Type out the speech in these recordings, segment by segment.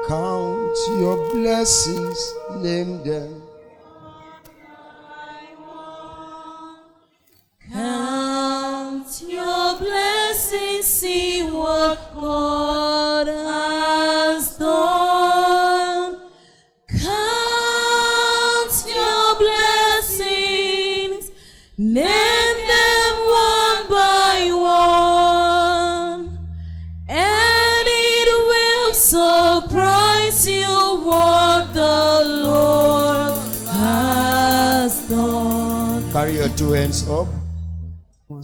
Count your blessings, name them. Count your blessings, see what God has done. Count your blessings, name them one by one. Carry your two hands up.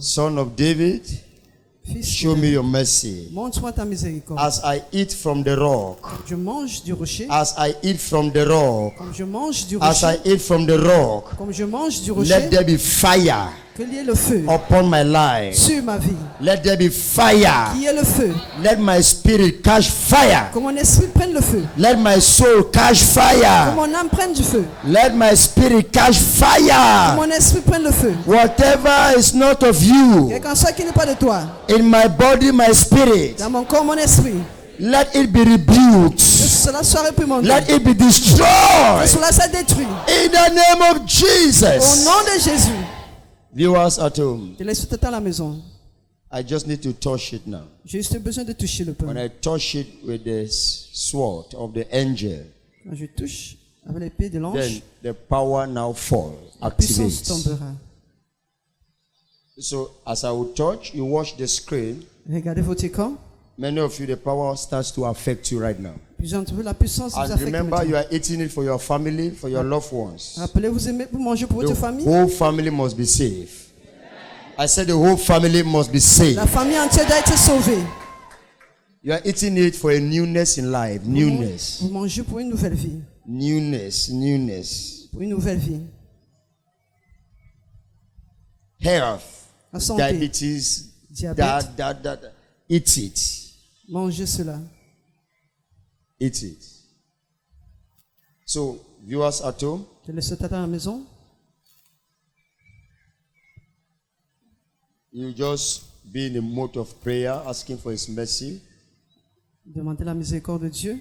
Son of David, Fils show de me David, your mercy. montre-moi ta miséricorde. As I eat from the rock, Je mange du rocher. as I eat from the rock, Comme je mange du as I rocher. eat from the rock, Comme je mange du let rocher. there be fire Qu'il y ait le feu upon my life. sur ma vie. Let there be fire. Qu'il y ait le feu. Let my spirit catch fire. Que mon esprit prenne le feu. Let my soul catch Que fire. mon âme prenne du feu. Let my spirit catch Que fire. mon esprit prenne le feu. Whatever is not of you Quelque chose qui n'est pas de toi. in my body, my spirit, Dans mon corps, mon esprit. let it be rebuked. Que cela soit réprimandé. Let it be Que destroyed cela soit détruit. in the name of Au Jesus. nom de Jésus. Viewers at home, Je laisse tout à la maison. I just need to touch it now. J'ai juste besoin de toucher le pain. When I touch it with the sword of the angel, Quand je touche avec l'épée de l'ange, then the power now falls, la puissance activates. tombera. So as I will touch, you watch the screen. Regardez votre écran. Many of you, the power starts to affect you right now. Puis j'ai entendu la puissance vous And affecte remember, maintenant. you are eating it for your family, for your loved ones. Rappelez, vous aimez, vous mangez pour votre The famille. whole family must be saved. I said the whole family must be saved. La famille entière doit être sauvée. You are eating it for a newness in life. Newness. Vous mangez pour une nouvelle vie. Newness. Newness. Pour une nouvelle vie. Health. La santé. Diabetes. Diabète. That. Eat it. Mangez cela. Eat it. So, viewers at home, Je laisse ça à la maison. you just be in a mode of prayer, asking for His mercy. Demandez la miséricorde de Dieu.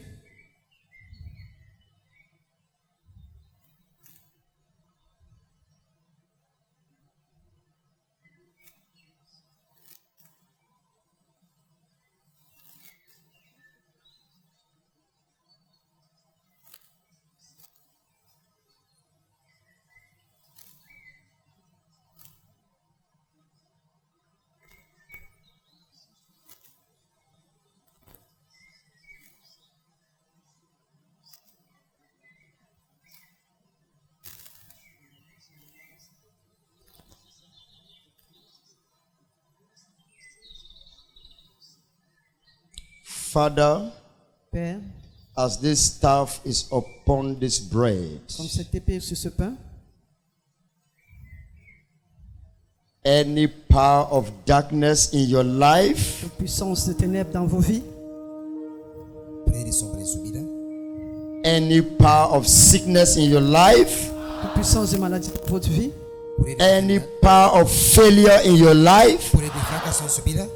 Father, Père, as this staff is upon this bread, comme cette épée sur ce pain, any power of darkness in your life, toute puissance de ténèbres dans vos vies, Poder sombra em sua vida. any power of sickness in your life, toute puissance de maladie dans votre vie, Poder de any enfermidade, power of failure in your life, poder de fracasso em sua vida.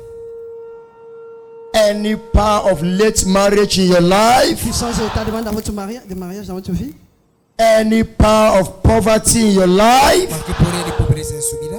any power of late marriage in your life, puissance de retardement dans votre mariage dans votre vie, any power of poverty in your life, Qualquer poder de pobreza em sua vida.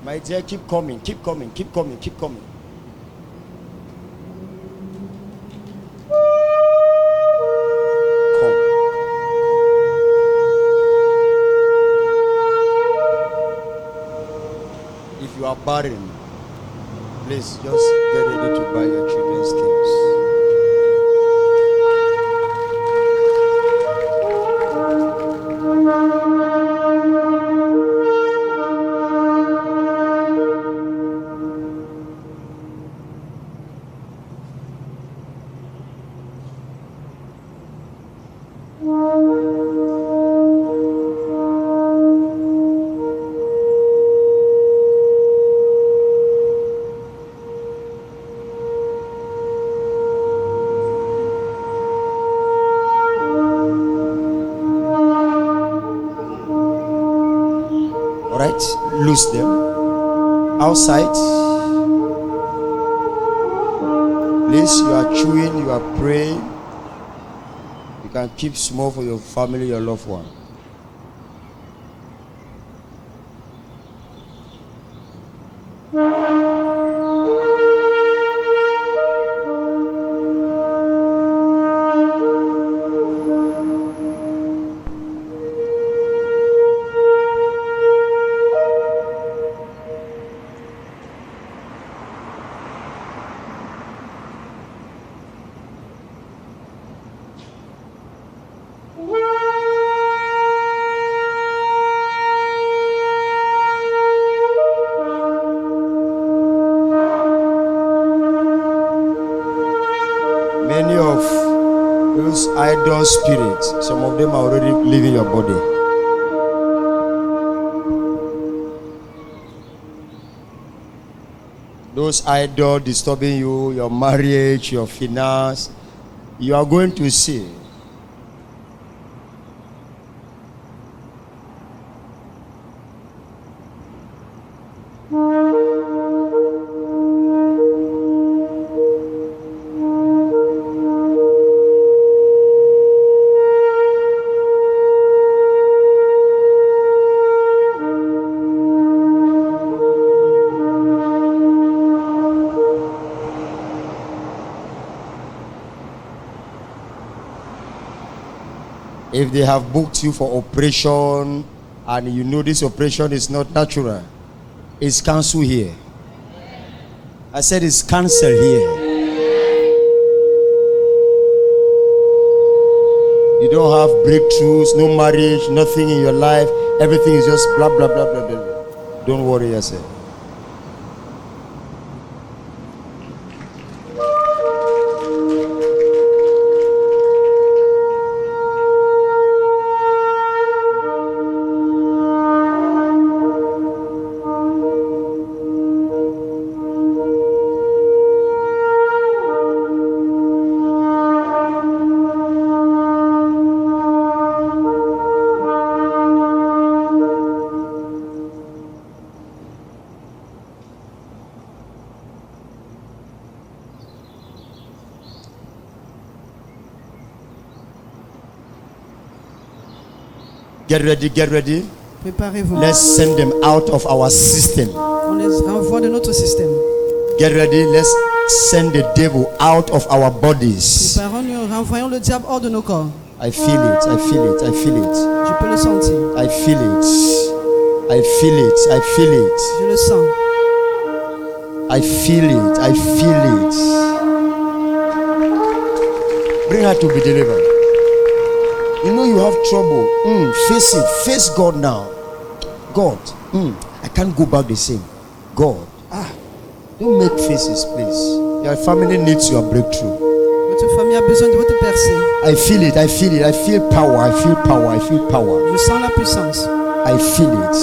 My dear, keep coming, keep coming, keep coming, keep coming. Come. If you are barren, please just get ready to buy your children's things. Loose them outside. Please, you are chewing, you are praying. You can keep small for your family, your loved one. Many of those idol spirits, some of them are already leaving your body. Those idols disturbing you, your marriage, your finance, you are going to see. If they have booked you for operation and you know this operation is not natural, it's cancelled here. I said it's cancelled here. You don't have breakthroughs, no marriage, nothing in your life. Everything is just blah, blah, blah, blah, blah. Don't worry yourself. Get ready, get ready. Préparez-vous. Let's send them out of our system. On les renvoie de notre système. Get ready. Let's send the devil out of our bodies. Préparons-nous, renvoyons le diable hors de nos corps. I feel it. I feel it. I feel it. Je peux le sentir. I feel it. I feel it. I feel it. Je le sens. I feel it. I feel it. Bring her to be delivered. You know you have trouble. Face it. Face God now. God. I can't go back the same. God. Don't make faces, please. Your family needs your breakthrough. Votre famille a besoin de votre percée. I feel it. I feel it. I feel power. I feel power. I feel power. Je sens la puissance. I feel it.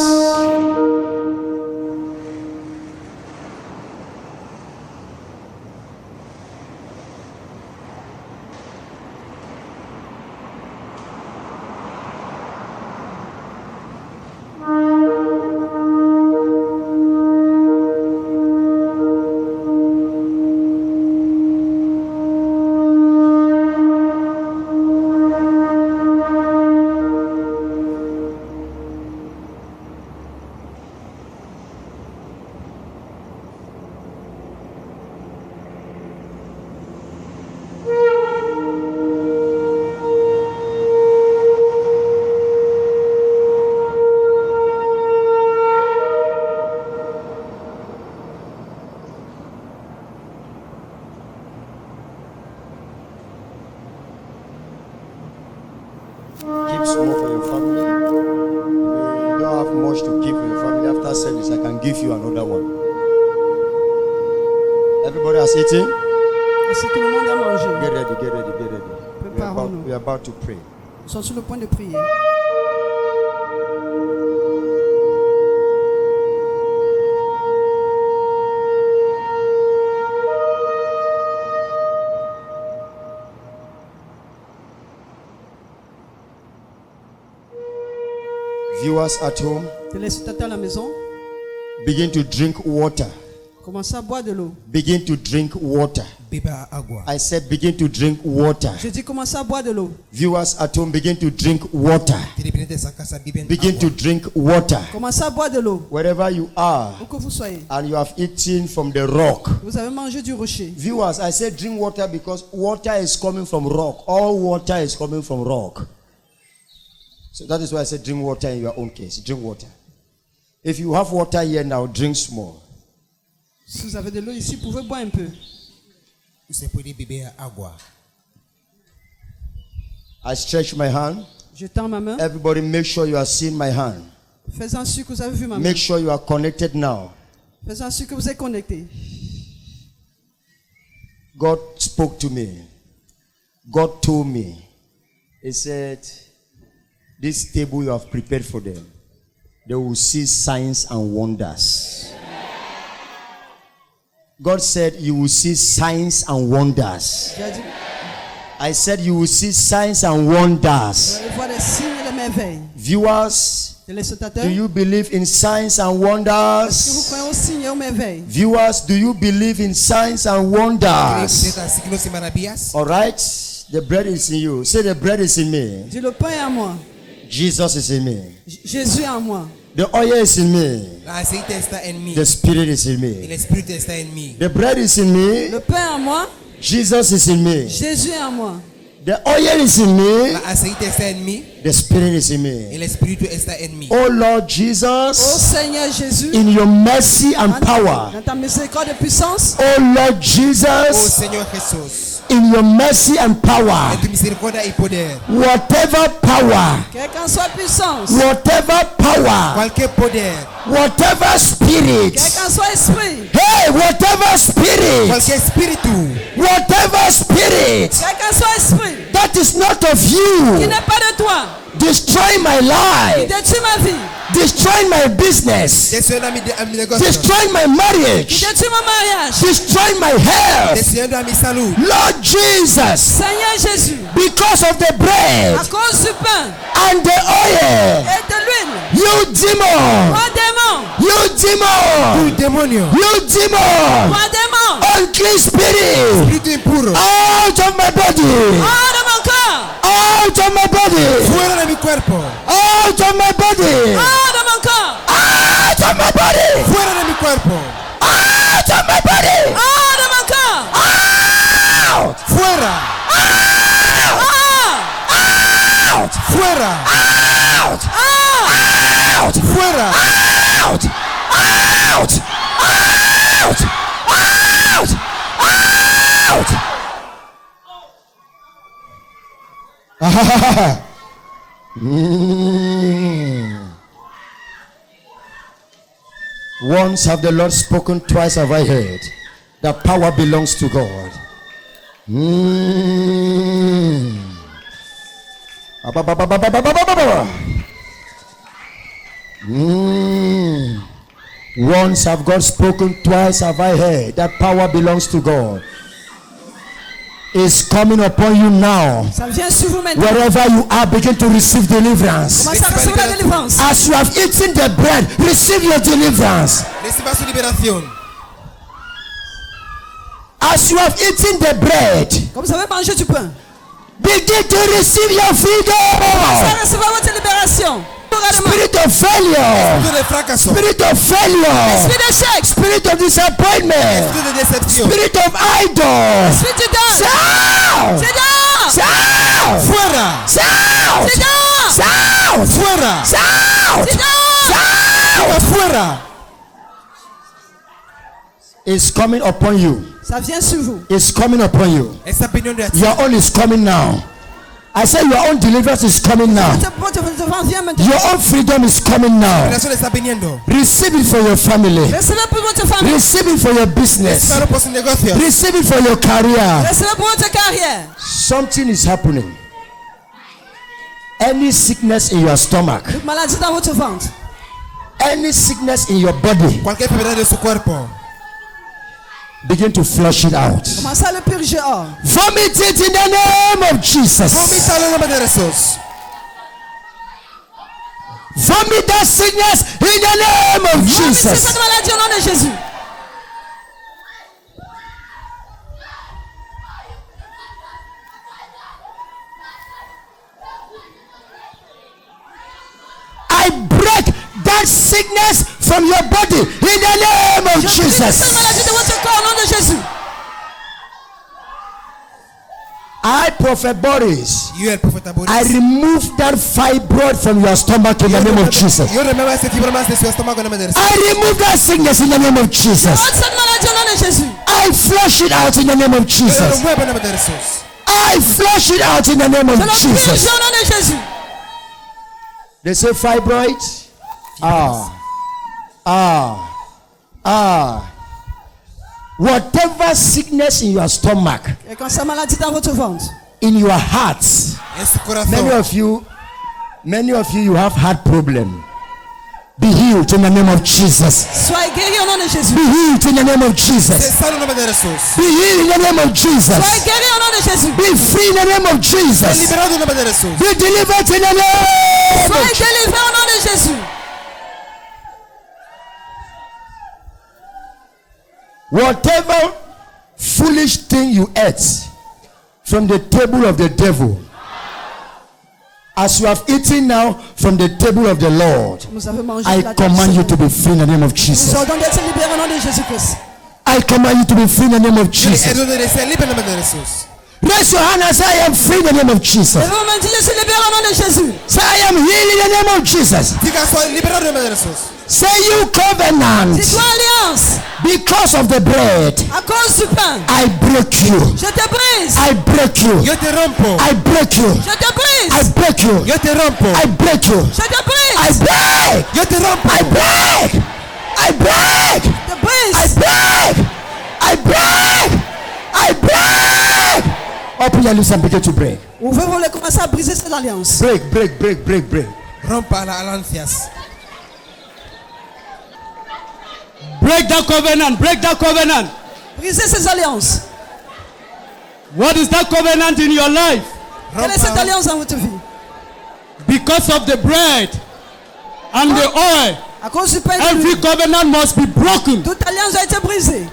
Keep small for your family. You don't have much to keep for your family. After service, I can give you another one. Everybody has eaten? Est-ce que tout le monde a mangé? Get ready, get ready, get ready. We are about to pray. Nous sommes sur le point de prier. Viewers at home, Téléspectateurs à la maison, begin to drink water. commencez à boire de l'eau. Begin to drink water. Beba agua. I said begin to drink water. Je dis commencez à boire de l'eau. Viewers at home, begin to drink water. Begin to drink water. Commencez à boire de l'eau. Wherever you are Où que vous soyez. and you have eaten from the rock. Vous avez mangé du rocher. Viewers, I said drink water because water is coming from rock. All water is coming from rock. So that is why I said drink water in your own case. Drink water. If you have water here now, drink small. Si vous avez de l'eau ici, vous pouvez boire un peu. Você pode beber agua. I stretch my hand. Je tends ma main. Everybody make sure you are seeing my hand. Faites-en sûr que vous avez vu ma main. Make sure you are connected now. Faites-en sûr que vous êtes connectés. God spoke to me. God told me. He said, this table you have prepared for them, they will see signs and wonders. God said you will see signs and wonders. J'ai dit, I said you will see signs and wonders. vous allez voir des signes et des merveilles. Viewers, Téléspectateurs, do you believe in signs and est-ce que vous wonders? croyez aux signes et aux merveilles? Viewers, do you believe in signs and wonders? Signos e maravilhas. All right, the bread is in you. Say the bread is in me. Dis le pain est en moi. Jesus is in me. Jésus est en moi. The oil is in me. A azeite está em mim. The spirit is in E o me. Espírito está em mim. The bread is in me. Le pain est en moi. Jesus is in me. Jésus est en moi. The oil is in me. A azeite está em mim. The spirit is in E me. o Espírito está em mim. Oh Lord Ô Jesus, Seigneur Jésus, in your mercy and power. dans ta miséricorde et puissance, Oh Lord O Jesus, Senhor Jesus. in your mercy and power. Em tua misericórdia e poder. Whatever power, quelle qu'en soit puissance, whatever power, Qualquer poder. whatever spirit, quel qu'en soit esprit, hey, whatever spirit, Qualquer espírito. whatever spirit quel qu'en soit esprit, that is not of qui you, n'est pas de toi, destroy my qui life, détruit ma vie, destroy my business, Destruindo a minha negócio. destroy my qui marriage, détruit mon mariage. destroy my health. Destruindo a minha saúde. Lord Jesus, Seigneur Jésus, because of the bread à cause du pain and the oil, et de l'huile, you demon, moi démon, you demon, O demônio. you demon, moi démon, unclean spirit, Espírito impuro. out of my body, hors de mon corps, out Out of my body. Fuera de mi cuerpo. Out of my body. Ah, dans mon corps. Out of my body. Fuera de mi cuerpo. Out of my body. Ah, dans mon corps. Out. Fuera. Out. Fuera. Out. Out. Fuera. Out. Out. Out. Out. Out. Once have the Lord spoken, twice have I heard. The power belongs to God. Once have God spoken, twice have I heard. That power belongs to God. Is coming upon you now. Ça vient sur vous maintenant. Wherever you are, begin to receive deliverance. Commencez à recevoir la délivrance. As you have eaten the bread, receive your deliverance. Reciba su liberación. As you have eaten the bread, Comme vous avez mangé du pain. begin to receive your Commencez freedom. à recevoir votre libération. Spirit of failure, Espíritu de fracaso. spirit of failure, Esprit d'échec. spirit of disappointment, Espíritu de decepción. spirit of idol. Esprit d'idole. Shout! C'est dehors. Shout! Fuera. Shout! C'est dehors. Shout! Fuera. Shout! C'est dehors. Shout! Fuera. It's coming upon you. Ça vient sur vous. It's coming upon you. Esa opinión de Your own is coming now. I say your own deliverance is coming now. Votre délivrance vient maintenant. Your own freedom is coming now. liberación está viniendo. Receive it for your family. Recevez pour votre famille. Receive it for your business. Espero por su negocio. Receive it for your career. Recevez pour votre carrière. Something is happening. Any sickness in your stomach, Toute maladie dans votre ventre. any sickness in your body, Cualquier enfermedad de su cuerpo. begin to flush it out. Commencez à le purger hors. Vomit it in the name of Jesus. Vomita en el nombre de Jesús. Vomit that sickness in the name of Vomissez Jesus. cette maladie au nom de Jésus. I break that sickness from your body in the name of Je brise cette Jesus. maladie de votre corps au nom de Jésus. I, Prophet Boris, Yo, el profeta Boris. I remove that fibroid from your stomach in the name of Jesus. Yo remuevo ese fibromas de su estómago en el nombre de Jesús. I remove that sickness in the name of Jesus. Ôte cette maladie au nom de Jésus. I flush it out in the name of Yo lo Jesus. remuevo en el nombre de Jesús. I flush it out in the name of Je le purge Jesus. au nom de Jésus. They say fibroid. Whatever sickness in your stomach, Et quand cette maladie dans votre ventre. in your heart, En su corazón. many of you have heart problem. Be healed in the name of Jesus. Soyez guéris au nom de Jésus. Be healed in the name of Se Jesus. sana en el nombre de Jesús. Be healed in the name of Soyez Jesus. guéris au nom de Jésus. Be free in the name of Se Jesus. liberado en el nombre de Jesús. Be delivered in the name of Soyez délivrés au nom de Jésus. Whatever foolish thing you ate from the table of the devil, as you have eaten now from the table of the Lord, Vous avez mangé I la command you to table. be free in the name of Nous Jesus. ordonnons d'être libérés au nom de Jésus-Christ. I command you to be free in the name of Yo le Jesus. ordeno de ser libre en el nombre de Jesús. Raise your hand and say, I am free in the name of Jesus. Et vous me dites, je suis libéré au nom de Jésus. Say, I am healed in the name of Jesus. Diga, soy liberado en el nombre de Jesús. Say, you covenant, Dis-toi alliance. because of the bread, À cause du pain. I break you. Je te brise. I break you. Yo te rompo. I break you. Je te brise. I break you. Yo te rompo. I break you. Je te brise. I break. Yo te rompo. I break. I break. Je te brise. I break. I break. I break. Open your lips and begin to break. Ouvrez vos lèvres, commencez à briser cette alliance. Break, break, break, break, break. Rompa las alancias. Break that covenant. Break that covenant. Brisez ces alliances. What is that covenant in your life? Quelle est cette alliance dans votre vie? Because of the bread and the oil, À cause du pain et de every l'huile. covenant must be broken. Toute alliance a été brisée.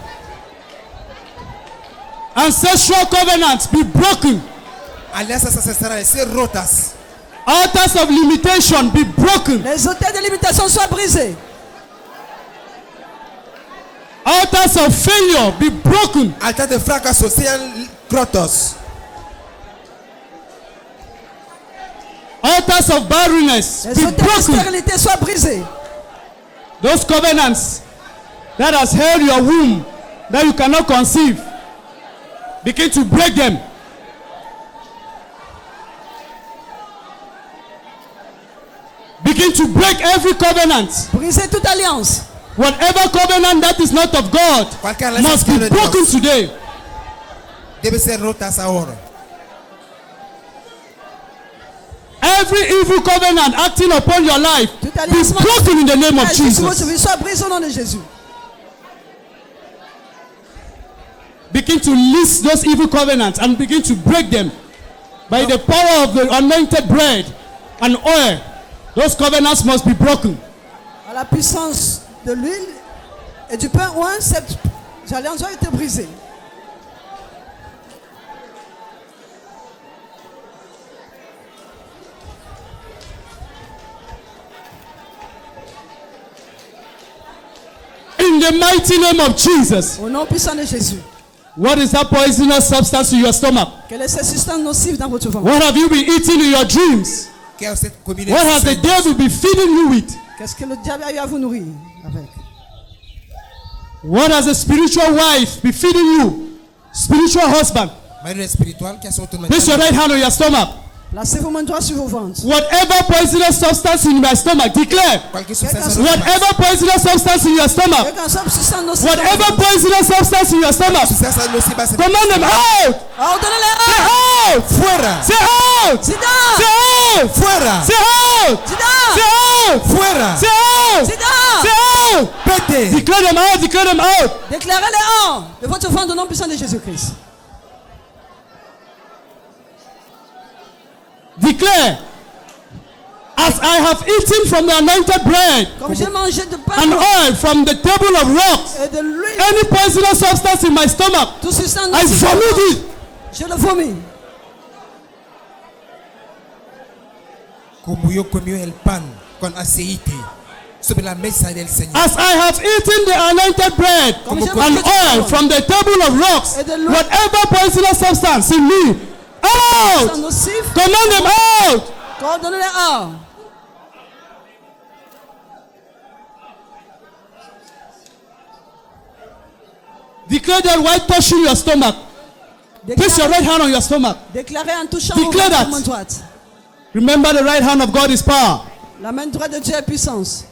Ancestral covenants be broken. Alianzas ancestrales ser rotas. Altars of limitation be broken. Les hôtels de limitation soient brisés. Altars of failure be broken. Altar de fracaso sean rotos. Altars of barrenness Les be hôtels de broken. stérilité soient brisés. Those covenants that has held your womb, that you cannot conceive, begin to break them. Begin to break every covenant. Brisez toute alliance. Whatever covenant that is not of God Cualquier alianza must que no be es de broken Dios. today. Deben ser rotas ahora. Every evil covenant acting upon your life Toute be alliance broken in the name of sur votre Jesus. vie soit brisée au nom de Jésus. Begin to list those evil covenants and begin to break them by the power of the anointed bread and oil. Those covenants must be broken. À la puissance de l'huile et du pain oint, cette alliance a été brisée. In the mighty name of Jesus. Au nom puissant de Jésus. What is that poisonous substance in your stomach? Quelle est cette substance nocive dans votre ventre? What have you been eating in your dreams? Que usted combine What has the devil been feeding you with? Qu'est-ce que le diable a eu à vous nourrir avec? What has a spiritual wife been feeding you? Spiritual husband. marido espiritual que hace autonomía. Place your right hand on your stomach. Placez vos mains droites sur vos ventres. Whatever poisonous substance in my stomach, declare. Cualquier sustancia Whatever poisonous substance in your stomach. Quelle soit substance nocive. Whatever poisonous substance in your stomach. sustancia nociva se Command them out. Ordonnez-les Say out. out. fuera, Say out. Sit Say down. out. fuera, Say out. Sit down. Say out. fuera, Say out. Sit down. Say out. vete, Declare them out. Declare them out. Déclarez-les hors de votre ventre au nom puissant de Jésus-Christ. Declare. As I have eaten from the anointed bread Comme j'ai mangé de pain and oil from the table of rocks, et de l'huile, any poisonous substance in my stomach, tout substance I nocive, vomit it. je le vomis. como yo comió el pan con aceite sobre la mesa del Señor. As I have eaten the anointed bread Comme j'ai and mangé de oil pain from the table of rocks, et de l'huile, whatever poisonous substance in me, substance out! nocive, Command them out! ordonnez-les hors. Declare that while touching your stomach. Place your right hand on your stomach. Déclarez en touchant Declare votre that. main droite. Remember, the right hand of God is power. La main droite de Dieu est puissance.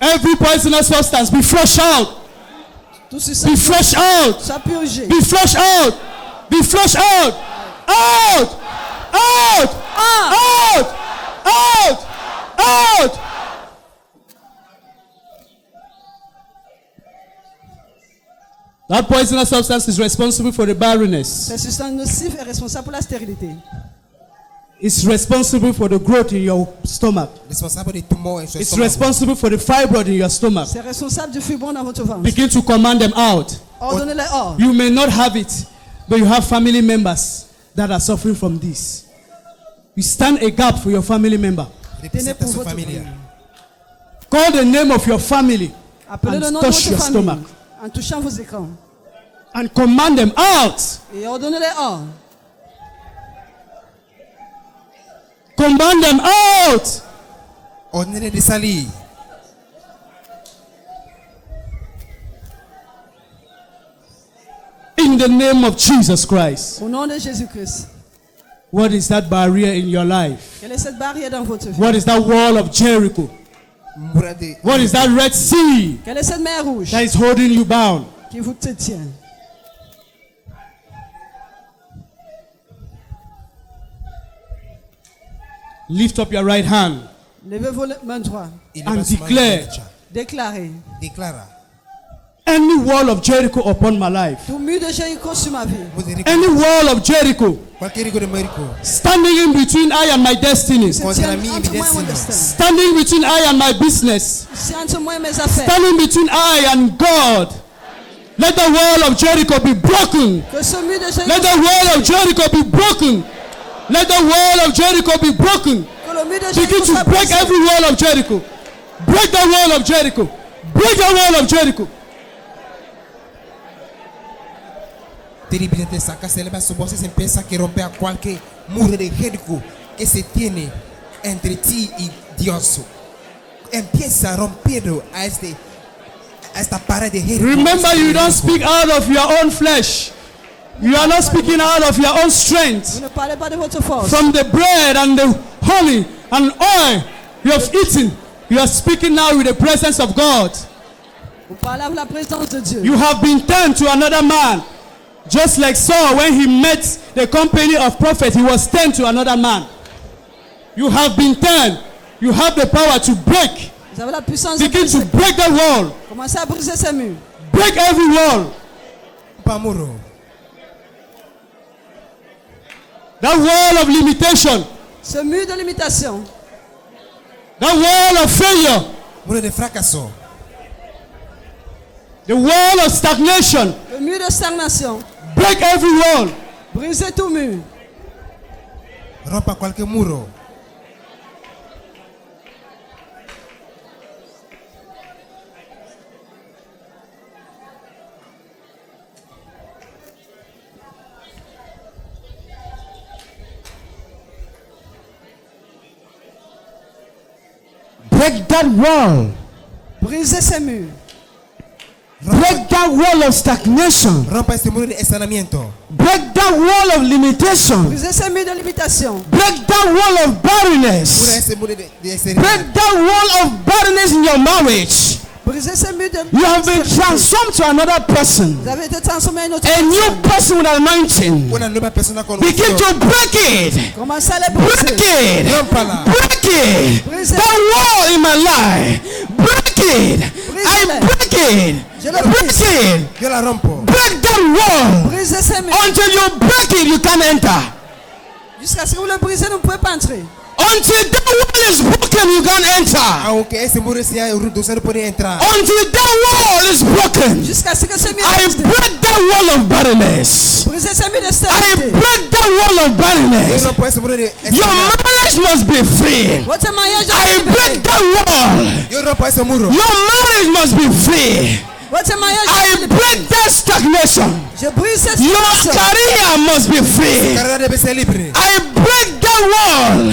Every poisonous substance be flushed out. Tout Be substance flushed out. soit purgé. Be flushed out. Be flushed out. Out. Out. Out. Out. Out. That poisonous substance is responsible for the barrenness. Cette substance nocive est responsable pour la stérilité. It's responsible for the growth in your stomach. Responsable de tumor en su It's estómago. responsible for the fibroid in your stomach. C'est responsable du fibrome dans votre ventre. Begin to command them out. Ordonnez-les hors. You may not have it, but you have family members that are suffering from this. You stand a gap for your family member. Representa pour su votre familia. Call the name of your family Appelez le and nom de touch votre your famille stomach en touchant vos écrans. and command them out. Et ordonnez-les hors. Command them out. Ordene de salir. In the name of Jesus Christ. Au nom de Jésus-Christ. What is that barrier in your life? Quelle est cette barrière dans votre vie? What is that wall of Jericho? Mura de What is that Red Sea Quelle est cette mer rouge that is holding you bound? qui vous tient? Lift up your right hand Levez vos mains droites. eleva and su mano declare. derecha. Déclarez. Declara. Any wall of Jericho upon my life. Tout mur de Jéricho sur ma vie. Any wall of Jericho Cualquier rico de México. standing in between I and my destiny. Se Contra tient mí y mi entre moi et mon destino. destin. Standing between I and my business. C'est entre moi et mes affaires. Standing between I and God. Let the wall of Jericho be broken. Que ce mur de Jéricho, Let the wall of Jericho be broken. Let the wall of Jericho be broken. que le mur de Begin Jéricho to soit break brisé. every wall of Jericho. Break the wall of Jericho. Break the wall of Jericho. Terribilmente esa casa eleva su voz y empieza a romper a cualquier muro de Jericó que se tiene entre ti y Dios. Empieza a romper a esta pared de Jericó. Remember, you don't speak out of your own flesh. You are not speaking out of your own strength. Vous ne parlez pas de votre force. From the bread and the honey and oil you have eaten, you are speaking now with the presence of God. Vous parlez avec la présence de Dieu. You have been turned to another man. Just like Saul, when he met the company of prophets, he was turned to another man. You have been turned. You have the power to break. Vous avez la puissance de Begin to briser. break the wall. Commencez à briser ces murs. Break every wall. Pas muro. That wall of limitation. Ce mur de limitation. That wall of failure. Muro de fracaso. The wall of stagnation. Le mur de stagnation. Break every wall. Brisez tout mur. Rompa cualquier muro. Break that wall. Brisez ces murs. Break that wall of stagnation. Rompa este muro de estancamiento. Break that wall of limitation. Brisez ces murs de limitation. Break that wall of Pura barrenness. este muro de Break that wall of barrenness in your marriage. Brisez ces murs de You have been transformed to another person. Vous avez été transformé en une autre A new personne. person with anointing. Una nueva persona con Begin unción. to break it. Commencez à les Break briser. it. Rómpala. Break it. Brisez. That wall in my life. Break it. I Brisez-le. break it. Je le Break brise. it. Yo la rompo. Break that wall. Brisez ces murs. Until you break it, you can't enter. Jusqu'à ce que vous le brisez, vous ne pouvez pas entrer. Until that wall is broken, you can't enter. Aunque ese muro sea rudo, usted no puede entrar. Until that wall is broken, Jusqu'à ce que ces murs I brisent. break that wall of barrenness. Brisez ces murs de I stérilité. break that wall of Yo barrenness. rompo ese muro de Your marriage must be free. Votre mariage doit I être break libéré. that wall. Yo rompo ese muro. Your marriage must be free. Votre mariage doit I être libéré. break that stagnation. Je brise cette Your situation. career must be free. Carrera debe ser libre. I break that wall.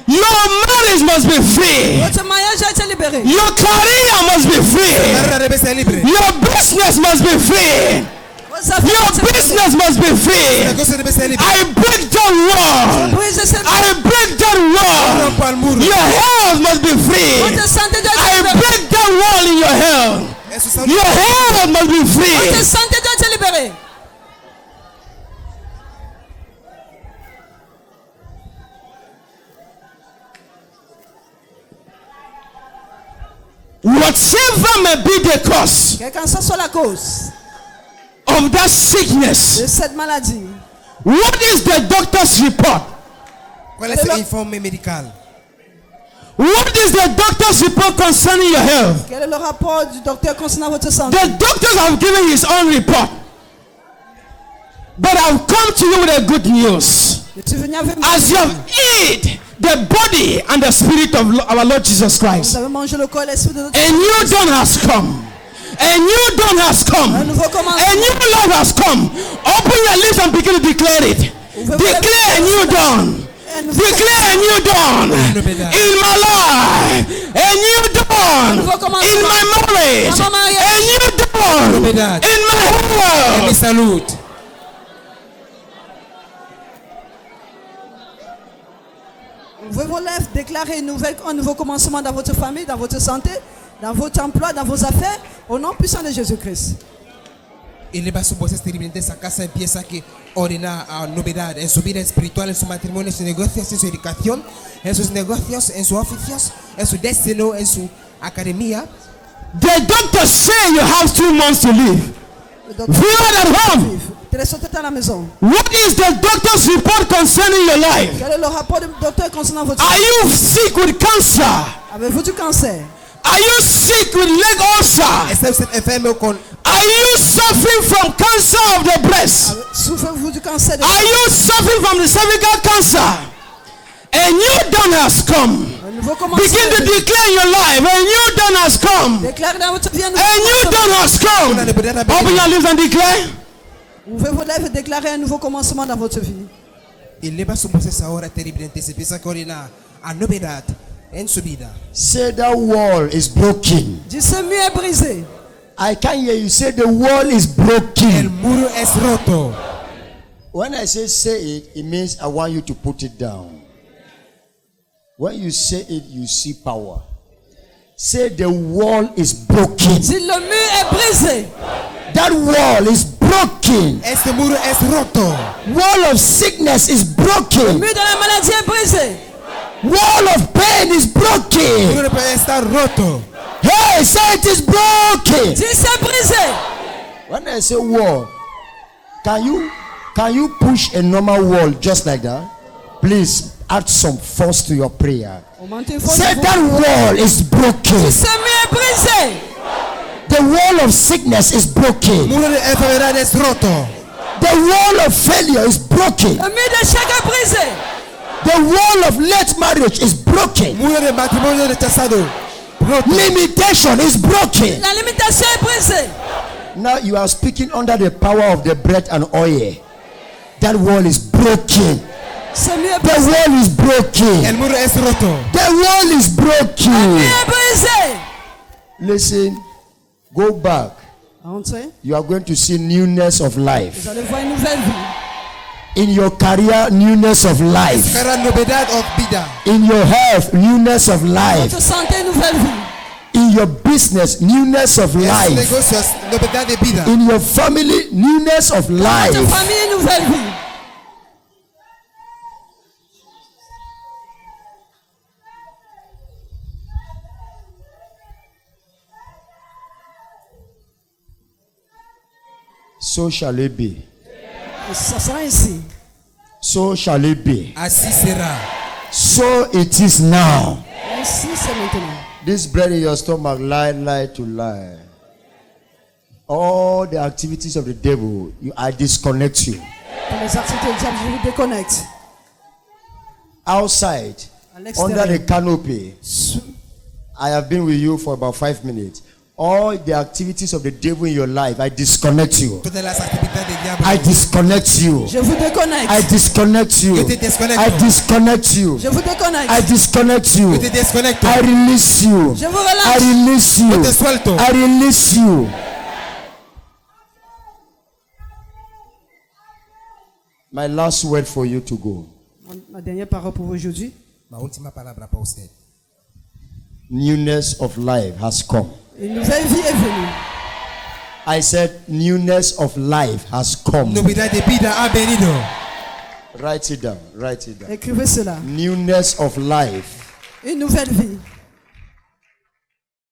Your marriage must be free. Votre mariage doit être libéré. Your career must be free. Carrera debe ser libre. Your business must be free. Vos affaires Your doivent être libérées. business must be free. Negocio debe ser libre. I break that wall. Brisez cette I break that wall. Rompo al muro. Your health must be free. Votre santé doit I être libérée. break that wall in your health. Eso salud. Your health must be Votre free. santé doit être libérée. Whatever may be the cause Quelle que soit la cause of that sickness, de cette maladie, what is the doctor's report? ¿Cuál es el informe medical? What is the doctor's report concerning your health? quel est le rapport du docteur concernant votre santé? The doctors have given his own report. But I've come to you with a good news. Je suis venu avec As you have eaten the body and the spirit of our Lord Jesus Vous Christ, avez mangé le corps et l'esprit de notre a new dawn has come. A new dawn has come. Un nouveau commencement. A new life has come. Open your lips and begin to declare it. Declare a new dawn. Declare a new dawn in my life. A new dawn in my marriage. A new dawn in my En mi health. salud. Ouvrez vos lèvres, déclarez un nouveau commencement dans votre famille, dans votre santé, dans votre emploi, dans vos affaires, au nom puissant de Jésus-Christ. Eleva su voz terriblemente. Esa casa empieza a ordenar a novedad en su vida espiritual, en su matrimonio, en sus negocios, en su educación, en sus negocios, en sus oficios, en su destino, en su academia. The doctors say you have 2 months to live. Le docteur Feel at home. télésortez à la maison. What is the doctor's report concerning your life? Quel est le rapport du docteur concernant votre Are you sick with cancer? Avez-vous du cancer? Are you sick with leg ulcer? ¿Está usted enfermo con Are you suffering from cancer of the breast? Souffrez-vous du cancer de Are you suffering from the cervical cancer? A new dawn has come. Un nouveau Begin commencement. to declare in your life. A new dawn has come. Déclarez dans votre vie un nouveau A new dawn commencement. has come. Open your lips and declare. Ouvrez vos lèvres et déclarez un nouveau commencement dans votre vie. Eleva su voz esa hora terriblemente. Se piensa que orina a novedad en su vida. Say that wall is broken. Dis ce mur est brisé. I can't hear you. Say the wall is El broken. muro es roto. When I say it, it means I want you to put it down. When you say it, you see power. Say the wall is broken. Dis le mur est brisé. That wall is broken. Este muro es roto. Wall of sickness is Le broken. mur de la maladie est brisé. Wall of pain is El broken. muro está roto. Hey, say it is broken. Dis c'est brisé. When I say wall, can you push a normal wall just like that? Please add some force to your prayer. Augmentez une fois Say de that voix. wall is broken. Ce mur est brisé. The wall of sickness is broken. Muro de enfermedad es roto. The wall of failure is broken. Le mur d'échec est brisé. The wall of late marriage is broken. Muro de matrimonio rechazado. Roto. Limitation is broken. La limitation est brisée. Now you are speaking under the power of the bread and oil. That wall is broken. Ce mur est The brisé. wall is broken. El muro es roto. The wall is Le mur broken. est brisé. Listen, go back. Entrez. You are going to see newness of Vous life. allez voir une nouvelle vie. In your career, newness of life. Espera novedad of vida. In your health, newness of life. Votre santé, nouvelle vie. In your business, newness of En sus life. negocios, novedad de vida. In your family, newness of Votre life. famille, nouvelle vie. So shall it be. Et ça sera ainsi. So shall it be. Así será. So it is now. Ainsi, c'est maintenant. This bread in your stomach, lie to lie. All the activities of the devil, I disconnect you. Pour les activités du diable, je vous déconnecte. Outside, À under the l'extérieur. canopy, I have been with you for about 5 minutes. All the activities of the devil in your life, I disconnect you. Todas las actividades del diablo. I disconnect you. Je vous déconnecte. I disconnect you. Yo te desconecto. I disconnect you. Je vous déconnecte. I disconnect you. Yo te desconecto. I release you. Je vous I relâche. release you. Yo te suelto. I release you. My last word for you to go. Ma dernière parole pour aujourd'hui. Ma última palabra para usted. Newness of life has come. Une nouvelle vie est venue. I said newness of life has come. Novedad de vida ha venido. Write it down. Write it down. Écrivez cela. Newness of life Une nouvelle vie